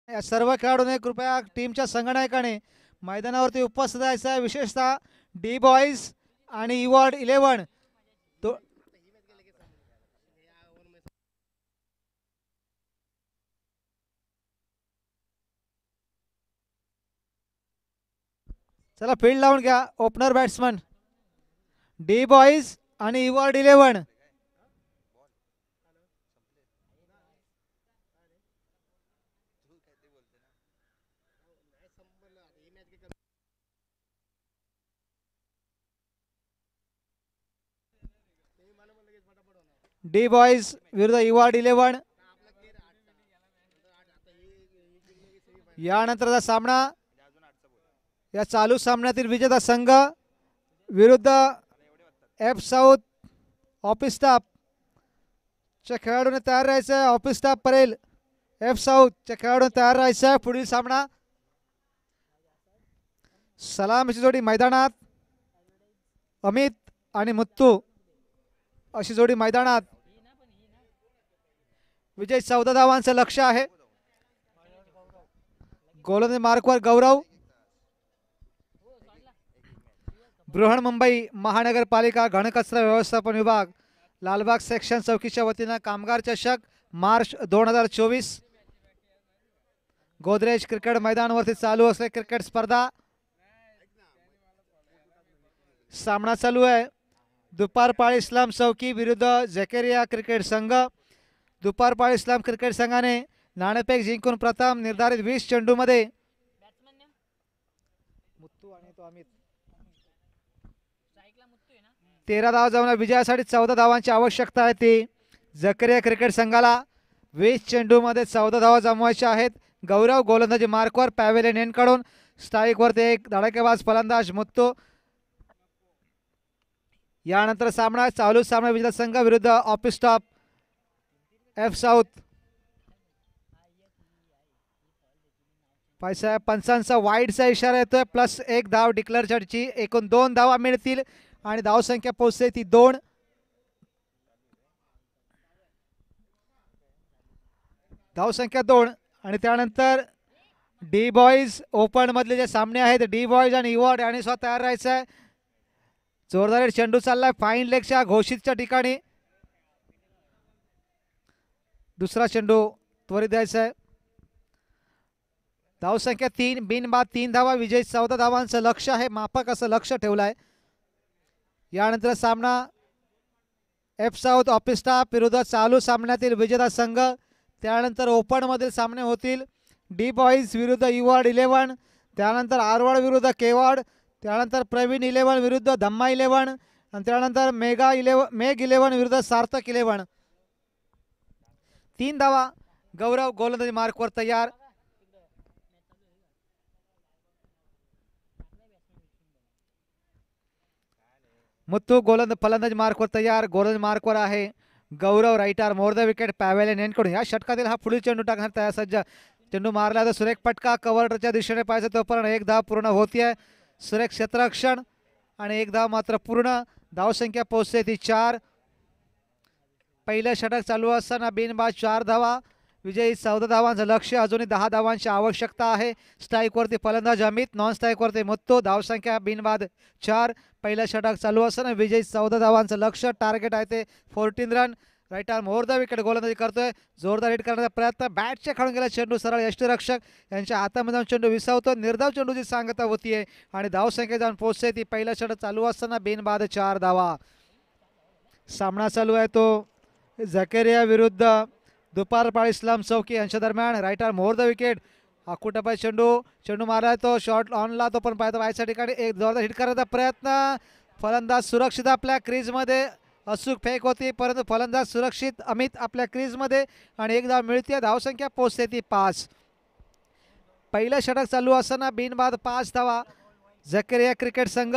या सर्व खेळाडूंनी कृपया टीमच्या संघनायकाने मैदानावरती उपस्थित राहायचं आहे. विशेषतः डी बॉईज आणि इवॉर्ड 11 तो चला फील्ड लावून घ्या. ओपनर बॅट्समन डी बॉईज आणि इवॉर्ड 11. डी बॉईज विरुद्ध इवॉर्ड 11. यानंतरचा सामना या चालू सामन्यातील विजेता संघ विरुद्ध एफ साऊथ ऑफिस स्टाफ च्या खेळाडूंनी तयार राहायचं आहे. ऑफिस स्टाफ परेल एफ साऊथच्या खेळाडूंनी तयार राहायचं आहे. पुढील सामना सलामीची जोडी मैदानात. अमित आणि मुत्तू अशी जोडी मैदानात. विजय 14 धावांचं लक्ष आहे. गोलंदाज मार्कवर गौरव. बृहन्मुंबई महानगरपालिका घनकचरा व्यवस्थापन विभाग लालबाग सेक्शन चौकीच्या वतीनं कामगार चषक मार्च 2024 गोदरेज क्रिकेट मैदानावरती चालू असलेली क्रिकेट स्पर्धा. सामना चालू आहे. दुपारपाळी इस्लाम चौकी विरुद्ध झकेरिया क्रिकेट संघ. दुपारपाळी इस्लाम क्रिकेट संघाने नाणेफेक जिंकून प्रथम निर्धारित 20 चेंडूमध्ये मुत्तू आणि तो अमित 13 धावा जमल्या. विजयासाठी 14 धावांची आवश्यकता आहे. ती झकेरिया क्रिकेट संघाला 20 चेंडूमध्ये 14 धावा जमवायच्या आहेत. गौरव गोलंदाजी मार्कवर. पॅवेलियन एंडकडून स्ट्राईकवरती एक धडाकेबाज फलंदाज मुत्तू. यानंतर सामना चालू सामना विजेता संघ विरुद्ध ऑफिस स्टाफ एफ साऊथ. पंचांचा वाईडचा इशारा येतोय. +1 धाव डिक्लेअरची. एकूण 2 धावा मिळतील आणि धावसंख्या पोहोचते ती 2. धावसंख्या 2. आणि त्यानंतर डी बॉईज ओपन मधले जे सामने आहेत डी बॉईज आणि इवॉर्ड यांनी स्वतः तयार राहायचं आहे. जोरदार चेंडू चाललाय फाईन लेगच्या घोषितच्या ठिकाणी. दुसरा चेंडू त्वरित द्यायचा आहे. धावसंख्या 3. बिनबाद 3 धावा. विजय 14 धावांचं लक्ष आहे. माफक असं लक्ष ठेवलं आहे. यानंतर सामना एफ साऊथ ऑफिस स्टाफ विरुद्ध चालू सामन्यातील विजेता संघ. त्यानंतर ओपनमधील सामने होतील. डी बॉईज विरुद्ध इवॉर्ड 11. त्यानंतर आरवाड विरुद्ध केवाड. त्यानंतर प्रवीण 11 विरुद्ध धम्मा 11. आणि त्यानंतर मेघ 11 विरुद्ध सार्थक 11. 3 धावा. गौरव गोलंदाजी मार्कवर तयार. मुत्तू फलंदाज मार्कवर तयार. गोलंदाज मार्कवर आहे Gaurav. Right arm over the wicket. Pavilion एंडकडून या षटकातील हा पुढील चेंडू टाकण्यात तयार सज्ज. चेंडू मारला तर सुरेख फटका कव्हरच्या दिशेने पाहिजे तोपर्यंत 1 धाव पूर्ण होतीये. सुरेख क्षेत्ररक्षण आणि 1 धाव मात्र पूर्ण. धावसंख्या पोहोचते ती 4. पहिलं षटक चालू असताना बिनबाद 4 धावा. विजयी 14 धावांचं लक्ष. अजूनही 10 धावांची आवश्यकता आहे. स्ट्राईकवरती फलंदाज अमित. नॉन स्ट्राईकवरती मुत्तू. धावसंख्या बिनबाद 4. पहिलं षटक चालू असताना विजयी 14 धावांचं लक्ष. टार्गेट आहे ते 14 run. Right arm over the wicket गोलंदाजी करतोय. जोरदार हिट करण्याचा प्रयत्न. बॅटच्या खेळून गेला चेंडू सरळ यष्टीरक्षक यांच्या हातामध्ये जाऊन चेंडू विसावतो. निर्धाव चेंडूची सांगता होतीये आणि धावसंख्या जाऊन पोहोचते ती. पहिलं षटक चालू असताना बिनबाद 4 धावा. सामना चालू आहे तो झकेरिया विरुद्ध दुपारपाळी इस्लाम चौकी यांच्या दरम्यान. Right arm over the wicket. कुठं चेंडू मारला तो शॉर्ट ऑनला. तो पण पाहतो वायच्या ठिकाणी. एक जोरदार हिट करण्याचा प्रयत्न. फलंदाज सुरक्षित आपल्या क्रीजमध्ये. अचूक फेक होती परंतु फलंदाज सुरक्षित अमित आपल्या क्रीजमध्ये आणि 1 धाव मिळते. धावसंख्या पोहोचते ती 5. पहिलं षटक चालू असताना बिनबाद 5 धावा. झकेरिया क्रिकेट संघ.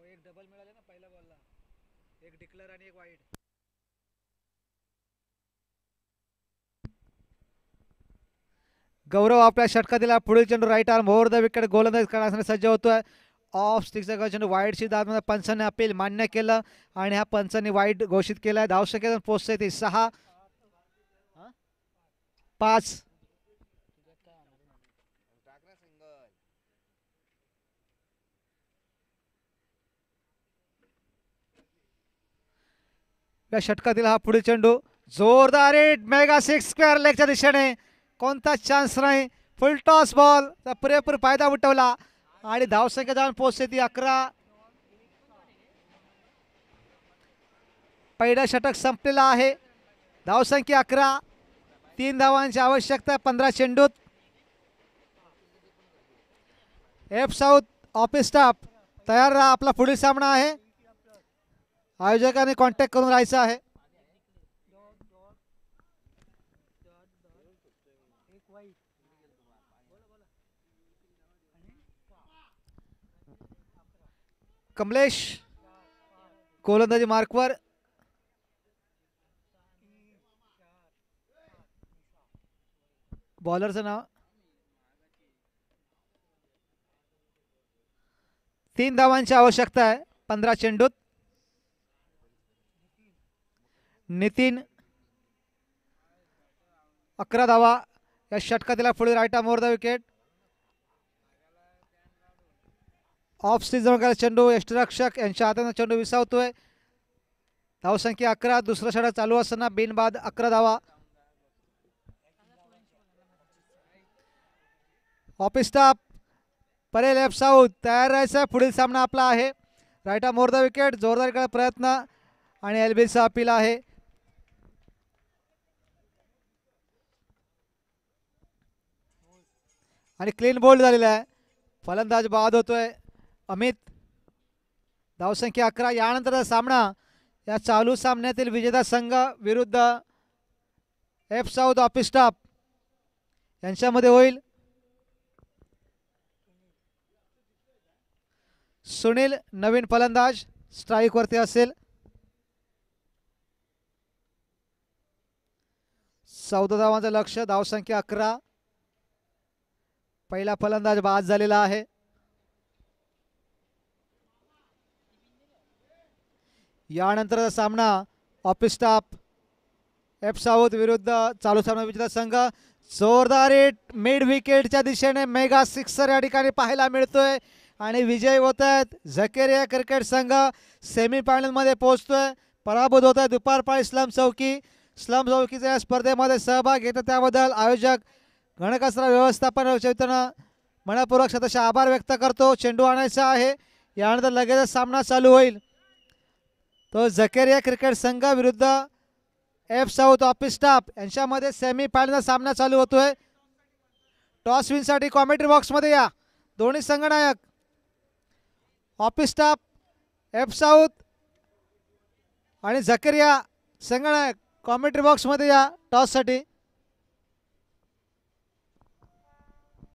एक डबल मिळाले ना पहिल्या बॉलला. एक डिक्लेअर आणि एक वाईड. गौरव आपल्या षटकातील पुढील चेंडू right arm over the wicket गोलंदाजी करण्यासाठी सज्ज होतोय. ऑफ स्टिकचा चेंडू वाईडची दाब पंचांनी अपील मान्य केलं आणि ह्या पंचांनी वाईड घोषित केलं आहे. धावसंख्या पोहोचते ती 6-5. या षटकातील हा पुढील चेंडू जोरदार हिट, मेगा सिक्स स्क्वेअर लेगच्या दिशेने. कोणताच चान्स नाही. फुल टॉस बॉल पुरेपूर फायदा उठवला आणि धावसंख्या जाऊन पोहोचते ती 11. पहिलं षटक संपलेलं आहे. धावसंख्या 11. 3 धावांची आवश्यकता 15 चेंडूत. एफ साऊथ ऑफिस स्टाफ तयार राहा. आपला पुढील सामना आहे. आयोजकांनी कॉन्टॅक्ट करून राहायचं आहे. कमलेश गोलंदाजी मार्कवर. बॉलरचं नाव. 3 धावांची आवश्यकता आहे 15 चेंडूत. नितीन 11 धावा. या षटकातील पुढे right more the wicket. Off stick चेंडू यष्टीरक्षक यांच्या हाताने चेंडू विसावतोय. धावसंख्या 11. दुसरं षटक चालू असताना बिनबाद 11 धावा. Office staff Parel F south तयार राहायचं. पुढील सामना आपला आहे. Right more the wicket. जोरदार प्रयत्न आणि एलबीचा अपील आहे. आणि क्लीन बोल्ड झालेला आहे. फलंदाज बाद होतोय अमित. धावसंख्या 11. यानंतरचा सामना या चालू सामन्यातील विजेता संघ विरुद्ध एफ साऊथ ऑफिस स्टाफ यांच्यामध्ये होईल. सुनील नवीन फलंदाज स्ट्राईक वरती असेल. 14 धावांचं लक्ष. धावसंख्या 11. पहिला फलंदाज बाद झालेला आहे. यानंतरचा सामना ऑफिस स्टाफ एफ साऊथ विरुद्ध चालू सामना विजेता संघ. जोरदार हिट मिड विकेटच्या दिशेने मेगा सिक्सर या ठिकाणी पाहायला मिळतोय आणि विजयी होत आहेत. झकेरिया क्रिकेट संघ सेमीफायनल मध्ये पोहोचतोय. पराभूत होत आहे दुपारपाळी स्लम चौकी. स्लम चौकीच्या या स्पर्धेमध्ये सहभाग घेतात त्याबद्दल आयोजक गणकचरा व्यवस्थापन वतीनं मनपूर्वक सतत आभार व्यक्त करतो. चेंडू आणायचा आहे. यानंतर लगेचच सामना चालू होईल. तो झकेरिया क्रिकेट संघ विरुद्ध एफ साऊथ ऑफिस स्टाफ यांच्यामध्ये सेमीफायनल सामना चालू होतोय. टॉस विनसाठी कॉमेंट्री बॉक्समध्ये या. दोन्ही संघनायक ऑफिस स्टाफ एफ साऊथ आणि झकेरिया संघनायक कॉमेंट्री बॉक्समध्ये या टॉससाठी.